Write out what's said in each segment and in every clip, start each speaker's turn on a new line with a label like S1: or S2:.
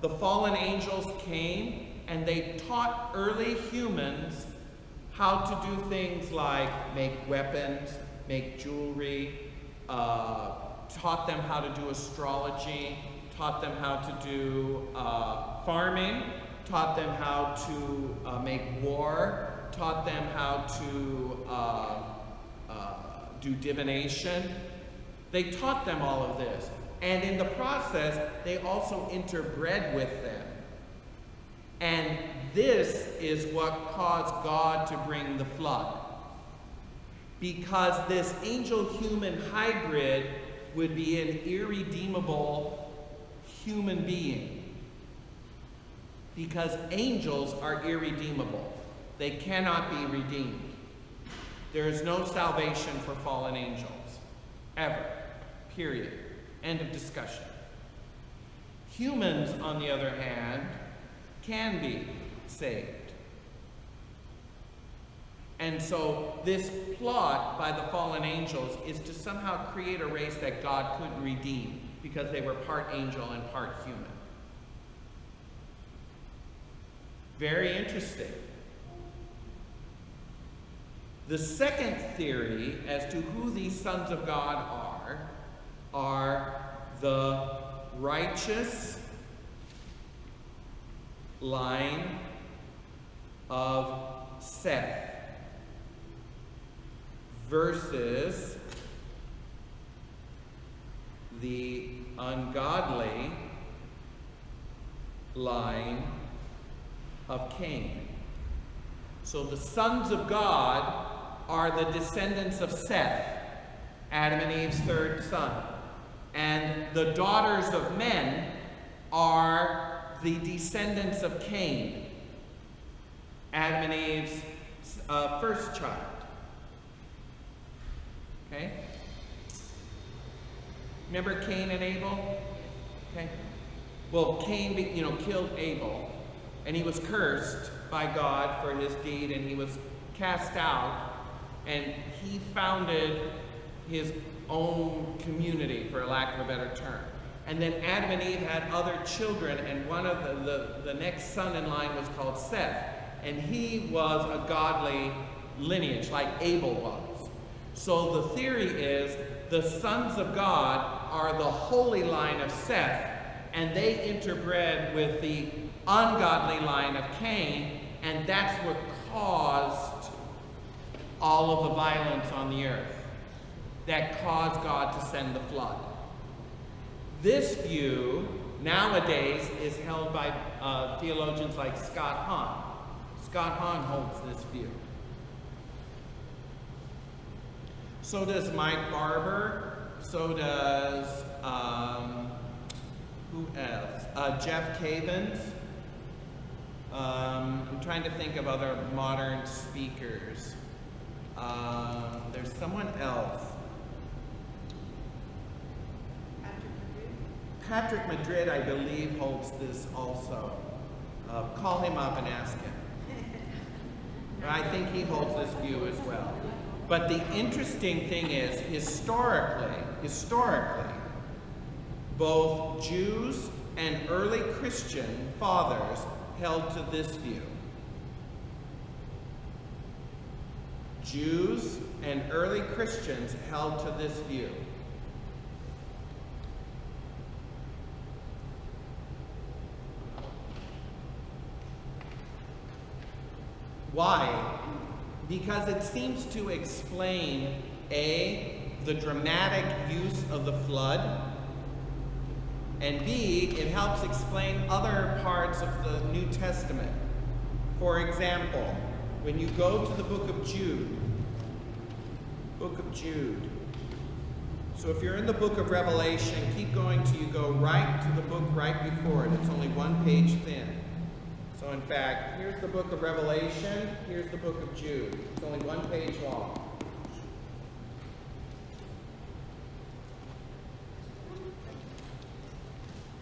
S1: the fallen angels came and they taught early humans how to do things like make weapons, make jewelry, taught them how to do astrology, taught them how to do farming, taught them how to make war, taught them how to do divination. They taught them all of this. And in the process, they also interbred with them. And this is what caused God to bring the flood. Because this angel-human hybrid would be an irredeemable human being. Because angels are irredeemable. They cannot be redeemed. There is no salvation for fallen angels. Ever. Period. End of discussion. Humans, on the other hand, can be saved. And so this plot by the fallen angels is to somehow create a race that God couldn't redeem because they were part angel and part human. Very interesting. The second theory as to who these sons of God are the righteous line of Seth versus the ungodly line of Cain. So the sons of God are the descendants of Seth, Adam and Eve's third son. And the daughters of men are the descendants of Cain, Adam and Eve's first child. Okay? Remember Cain and Abel? Okay? Well, Cain, killed Abel, and he was cursed by God for his deed, and he was cast out, and he founded his own community, for lack of a better term. And then Adam and Eve had other children, and one of the next son in line was called Seth, and he was a godly lineage, like Abel was. So the theory is the sons of God are the holy line of Seth, and they interbred with the ungodly line of Cain, and that's what caused all of the violence on the earth, that caused God to send the flood. This view nowadays is held by theologians like Scott Hahn. Scott Hahn holds this view. So does Mike Barber. So does, who else? Jeff Cavins. I'm trying to think of other modern speakers. There's someone else. Patrick Madrid, I believe, holds this also. Call him up and ask him. I think he holds this view as well. But the interesting thing is, historically, both Jews and early Christian fathers held to this view. Jews and early Christians held to this view. Why? Because it seems to explain, A, the dramatic use of the flood, and B, it helps explain other parts of the New Testament. For example, when you go to the book of Jude, so if you're in the book of Revelation, keep going till you go right to the book right before it. It's only one page thin. So in fact, here's the book of Revelation, here's the book of Jude. It's only one page long.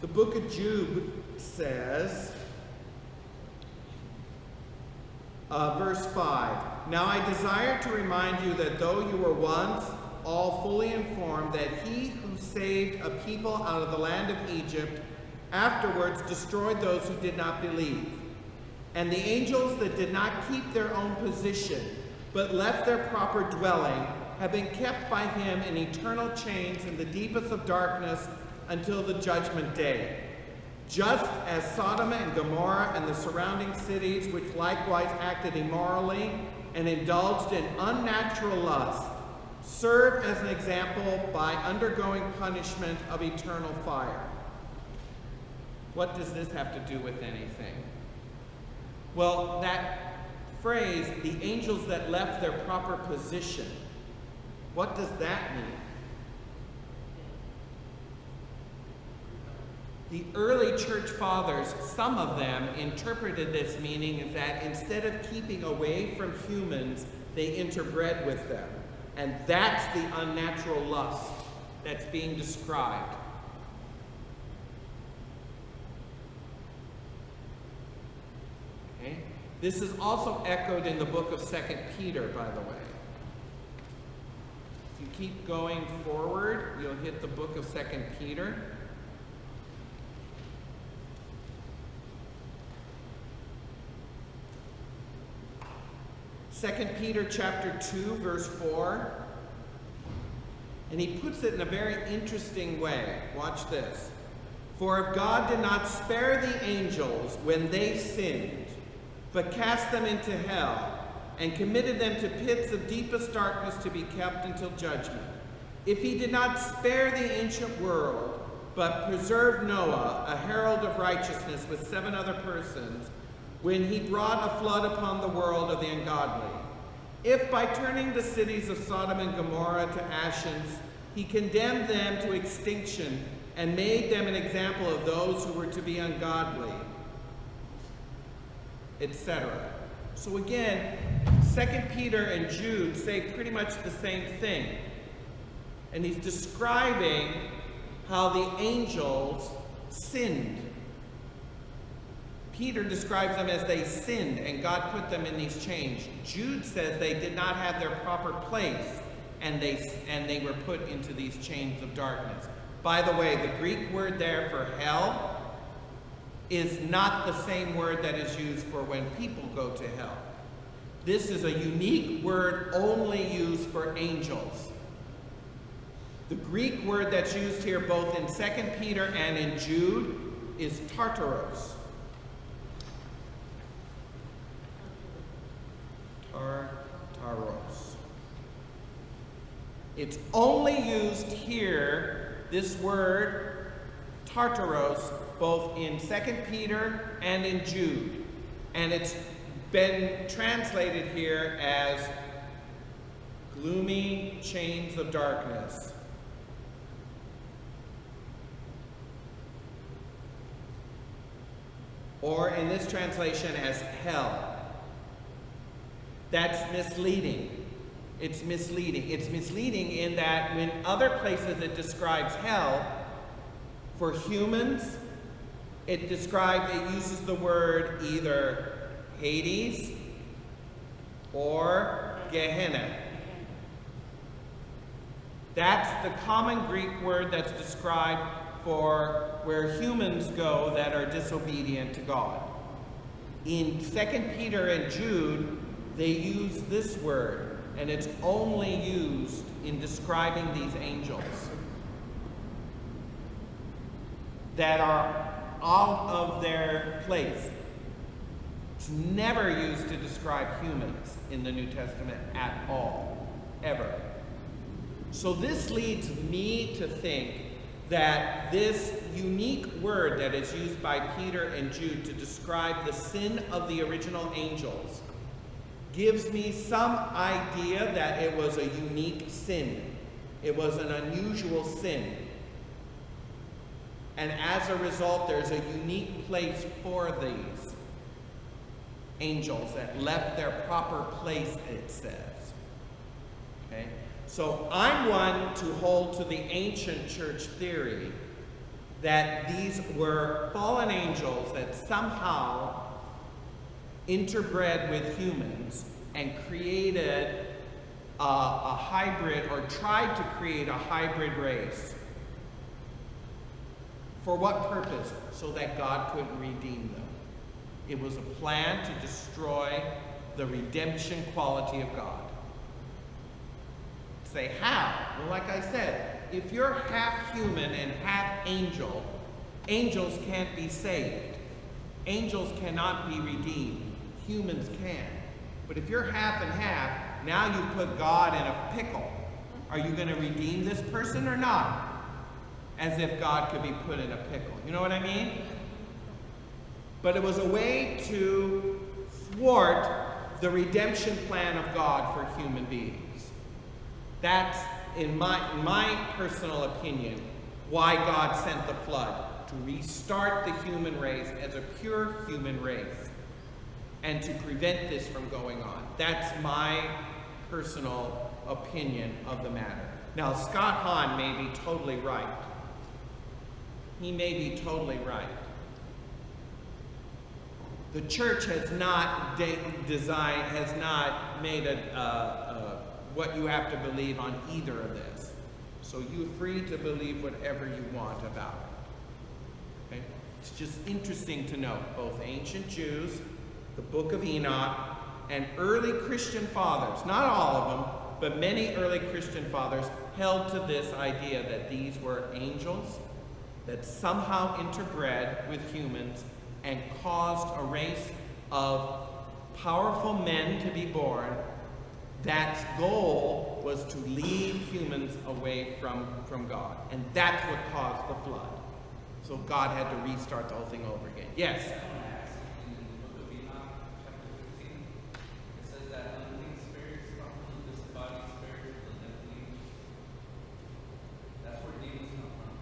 S1: The book of Jude says, verse 5, "Now I desire to remind you that though you were once all fully informed that he who saved a people out of the land of Egypt afterwards destroyed those who did not believe. And the angels that did not keep their own position, but left their proper dwelling, have been kept by him in eternal chains in the deepest of darkness until the judgment day. Just as Sodom and Gomorrah and the surrounding cities, which likewise acted immorally and indulged in unnatural lust, served as an example by undergoing punishment of eternal fire. What does this have to do with anything? Well, that phrase, the angels that left their proper position, what does that mean? The early church fathers, some of them interpreted this meaning as that instead of keeping away from humans, they interbred with them. And that's the unnatural lust that's being described. Okay? This is also echoed in the book of 2 Peter, by the way. If you keep going forward, you'll hit the book of 2 Peter. Second Peter chapter 2, verse 4. And he puts it in a very interesting way. Watch this. For if God did not spare the angels when they sinned, but cast them into hell, and committed them to pits of deepest darkness to be kept until judgment, if he did not spare the ancient world, but preserved Noah, a herald of righteousness, with 7 other persons, when he brought a flood upon the world of the ungodly, if by turning the cities of Sodom and Gomorrah to ashes, he condemned them to extinction and made them an example of those who were to be ungodly, etc. So again, 2 Peter and Jude say pretty much the same thing. And he's describing how the angels sinned. Peter describes them as they sinned and God put them in these chains. Jude says they did not have their proper place and they were put into these chains of darkness. By the way, the Greek word there for hell is not the same word that is used for when people go to hell. This is a unique word only used for angels. The Greek word that's used here both in 2 Peter and in Jude is tartaros. Tartaros. It's only used here, this word, tartaros, both in 2 Peter and in Jude. And it's been translated here as gloomy chains of darkness. Or in this translation as hell. That's misleading. It's misleading. It's misleading in that when other places it describes hell, for humans, it uses the word either Hades or Gehenna. That's the common Greek word that's described for where humans go that are disobedient to God. In 2 Peter and Jude, they use this word, and it's only used in describing these angels that are out of their place. It's never used to describe humans in the New Testament at all, ever. So this leads me to think that this unique word that is used by Peter and Jude to describe the sin of the original angels gives me some idea that it was a unique sin. It was an unusual sin. And as a result, there's a unique place for these angels that left their proper place, it says. Okay? So I'm one to hold to the ancient church theory that these were fallen angels that somehow interbred with humans and created a hybrid, or tried to create a hybrid race For what purpose? So that God couldn't redeem them. It was a plan to destroy the redemption quality of God. Say, how? Well, like I said, if you're half human and half angel, angels can't be saved. Angels cannot be redeemed. Humans can. But if you're half and half, now you put God in a pickle. Are you going to redeem this person or not? As if God could be put in a pickle. You know what I mean? But it was a way to thwart the redemption plan of God for human beings. That's, in my personal opinion, why God sent the flood. To restart the human race as a pure human race. And to prevent this from going on. That's my personal opinion of the matter. Now, Scott Hahn may be totally right. He may be totally right. The church has not has not made what you have to believe on either of this. So you're free to believe whatever you want about it. Okay? It's just interesting to note, both ancient Jews, the book of Enoch, and early Christian fathers, not all of them, but many early Christian fathers held to this idea that these were angels that somehow interbred with humans and caused a race of powerful men to be born. That goal was to lead humans away from God. And that's what caused the flood. So God had to restart the whole thing over again. Yes?
S2: In the book of Enoch, chapter 15, it says that unclean spirits come from disembodied spirits of the Nephilim. That's where demons come from.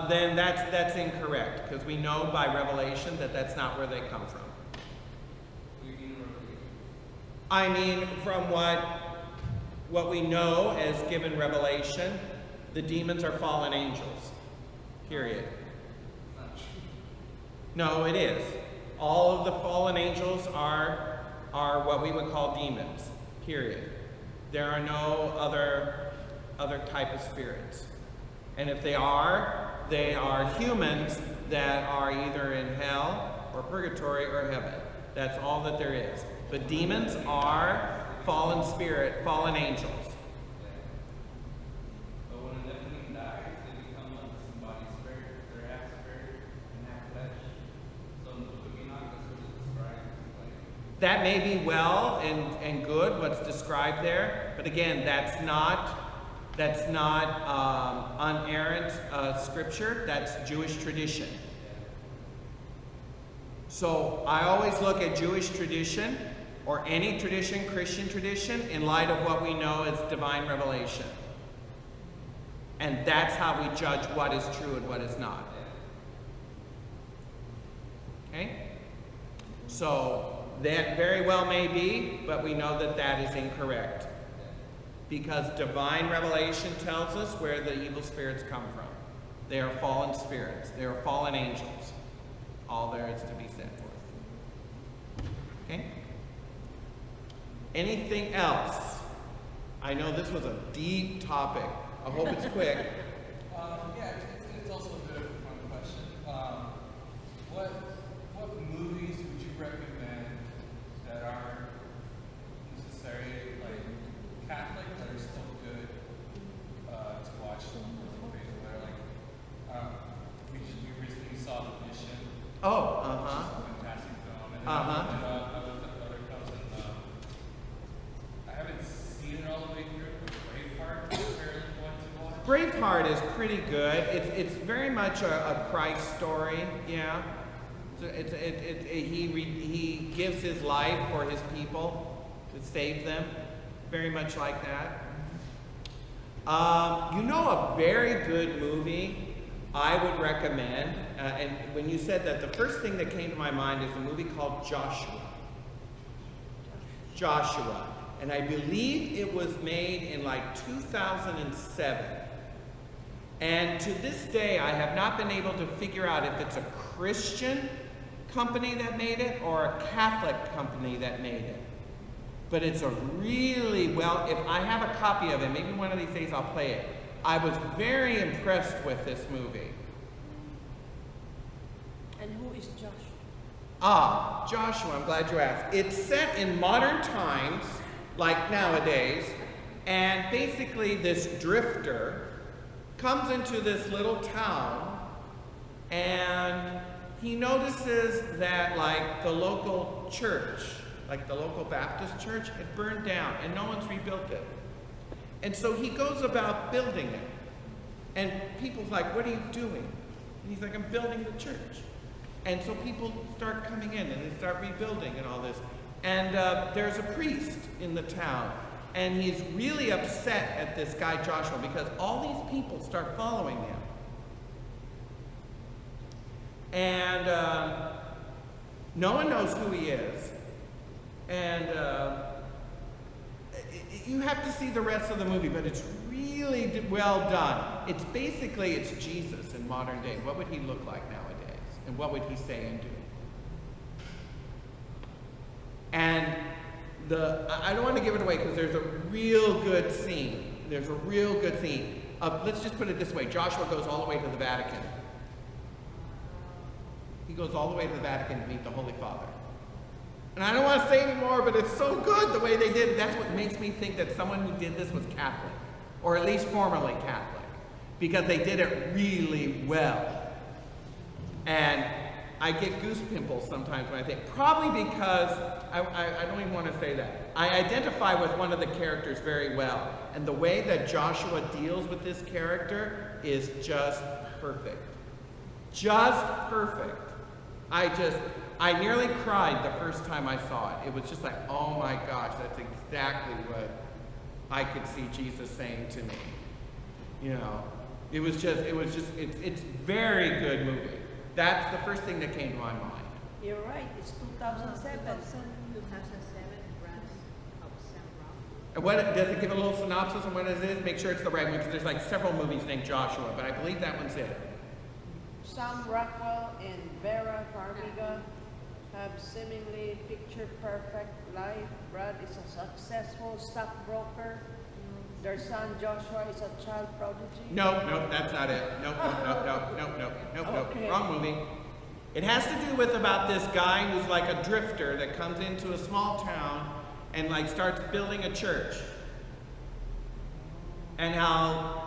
S1: Then that's incorrect, because we know by revelation that that's not where they come from. I mean, from what we know as given revelation, the demons are fallen angels. Period. No, it is. All of the fallen angels are what we would call demons. Period. There are no other type of spirits. And if they are humans that are either in hell or purgatory or heaven. That's all that there is. But demons are fallen angels.
S2: But when a Nephilim dies, they become a disembodied spirit. They're half spirit and half flesh. So in the book of Enoch, that's what it's described.
S1: That may be well and good what's described there, but again, that's not unerrant scripture. That's Jewish tradition. So I always look at Jewish tradition or any tradition, Christian tradition, in light of what we know as divine revelation. And that's how we judge what is true and what is not. Okay? So that very well may be, but we know that that is incorrect. Because divine revelation tells us where the evil spirits come from. They are fallen spirits. They are fallen angels. All there is to be set forth. Okay? Anything else? I know this was a deep topic. I hope it's quick.
S3: Yeah, it's also a bit of a fun question. What movies would you recommend that are necessarily like Catholic that are still good to watch for the faith? We recently saw The Mission.
S1: Oh,
S3: Which is a fantastic film. And other films, and I haven't seen it all the way through, but Braveheart is fairly one to watch.
S1: Braveheart is pretty good. It's very much a Christ story, yeah. He gives his life for his people to save them, very much like that. You know, a very good movie I would recommend, and when you said that, the first thing that came to my mind is a movie called Joshua. Joshua. And I believe it was made in like 2007. And to this day, I have not been able to figure out if it's a Christian company that made it or a Catholic company that made it. But it's a really well, if I have a copy of it, maybe one of these days I'll play it. I was very impressed with this movie.
S4: is Joshua?
S1: Ah, Joshua, I'm glad you asked. It's set in modern times, like nowadays, and basically this drifter comes into this little town, and he notices that like the local church, like the local Baptist church, had burned down and no one's rebuilt it. And so he goes about building it. And people's like, what are you doing? And he's like, I'm building the church. And so people start coming in and they start rebuilding and all this. And there's a priest in the town. And he's really upset at this guy Joshua because all these people start following him. And no one knows who he is. And you have to see the rest of the movie, but it's really well done. It's basically, it's Jesus in modern day. What would he look like nowadays? And what would he say and do? And I don't want to give it away because there's a real good scene. There's a real good scene. Let's just put it this way. Joshua goes all the way to the Vatican. He goes all the way to the Vatican to meet the Holy Father. And I don't want to say any more, but it's so good the way they did it. That's what makes me think that someone who did this was Catholic, or at least formerly Catholic, because they did it really well. And I get goose pimples sometimes when I think, probably because, I don't even want to say that. I identify with one of the characters very well, and the way that Joshua deals with this character is just perfect. Just perfect. I nearly cried the first time I saw it. It was just like, oh my gosh, that's exactly what I could see Jesus saying to me. You know, it's very good movie. That's the first thing that came to my mind.
S4: You're right, it's 2007.
S5: 2007, Brass of Sam Rock.
S1: And what does it give a little synopsis on what it is? Make sure it's the right one because there's like several movies named Joshua, but I believe that one's it.
S4: Sam Rockwell and Vera Farmiga have seemingly picture-perfect life. Brad is a successful stockbroker. Their son Joshua is a child prodigy.
S1: No, that's not it. No.
S4: Okay.
S1: Wrong movie. It has to do with about this guy who's like a drifter that comes into a small town and like starts building a church. And how